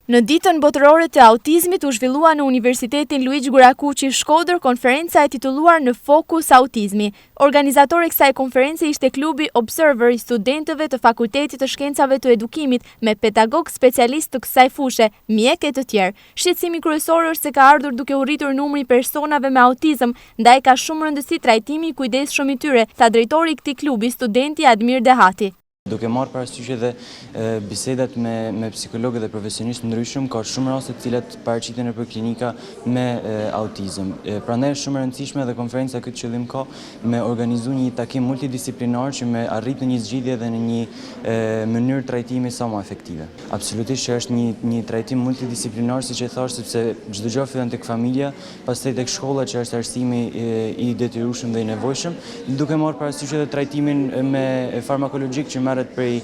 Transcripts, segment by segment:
Në ditën botërore të autizmit u zhvillua në Universitetin Luigi Gurakuqi Shkodër konferenca e titulluar Në fokus autizmi. Organizator e kësaj konference ishte klubi Observer i studentëve të Fakultetit të Shkencave të Edukimit me pedagog specialist të kësaj fushë, mjek e të tjerë. Shqetësimi kryesor është se ka ardhur duke u rritur numri personave me autizëm, ndaj ka shumë rëndësi trajtimi i kujdesshëm i tyre, tha drejtori i këtij klubi, studenti Admir Dehati. Duke marrë parasysh edhe bisedat me psikologë dhe profesionistë ndryshëm, ka shumë raste të cilat paraqiten nëpër klinika me autizëm. Prandaj është shumë e rëndësishme dhe konferenca këtë qëllim ka me organizu një takim multidisiplinar që me arritë në një zgjidhje dhe në një mënyrë trajtimi sa më efektive. Absolutisht që është një trajtim multidisiplinar, siç e thash, sepse çdo gjë fillon tek familja, pastaj tek shkolla që është arsimi i detyrueshëm dhe i nevojshëm, duke marrë parasysh edhe trajtimin me farmakologjik që prej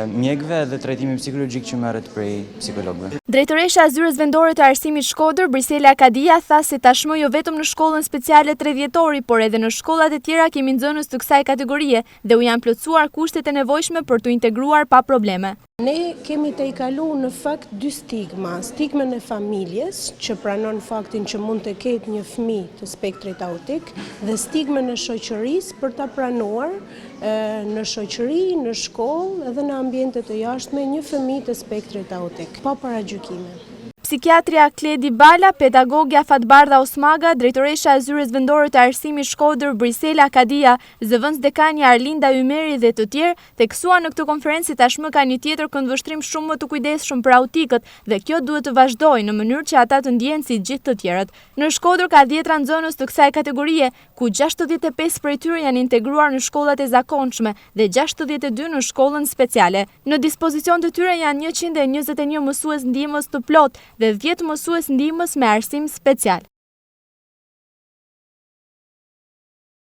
mjekëve dhe trajtimi psikologjik që merret prej psikologëve. Drejtoresha e Zyrës Vendore të Arsimit Shkodër, Brisela Kadia, tha se tashmë jo vetëm në shkollën speciale 3 vjetori, por edhe në shkollat e tjera kemi nxënës të kësaj kategorie dhe u janë plotësuar kushtet e nevojshme për të integruar pa probleme. Ne kemi të i kalu në fakt dy stigma. Stigmën e familjes, që pranon faktin që mund të ketë një fëmijë të spektrit autik, dhe stigmën e shoqërisë për ta pranuar në shoqëri, në shkollë edhe në ambiente të jashtme një fëmijë të spektrit autik, pa paragjykime. Psikiatria Kledi Bala, pedagogja Fatbardha Osmaga, drejtoresha e Zyrës Vendore të Arsimit Shkodër Brisela Kadia, zëvendës dekania Arlinda Ymeri dhe të tjerë, theksua në këtë konferencë tashmë ka një tjetër këndvështrim shumë më të kujdesshëm për autikët dhe kjo duhet të vazhdojë në mënyrë që ata të ndjehen si gjithë të tjerët. Në Shkodër ka 10 nxënës të kësaj kategorie, ku 65 prej tyre janë integruar në shkollat e zakonshme dhe 62 në shkollën speciale. Në dispozicion të tyre janë 121 mësues ndihmës të plot dhe 10 mësues ndihmës me arsim special.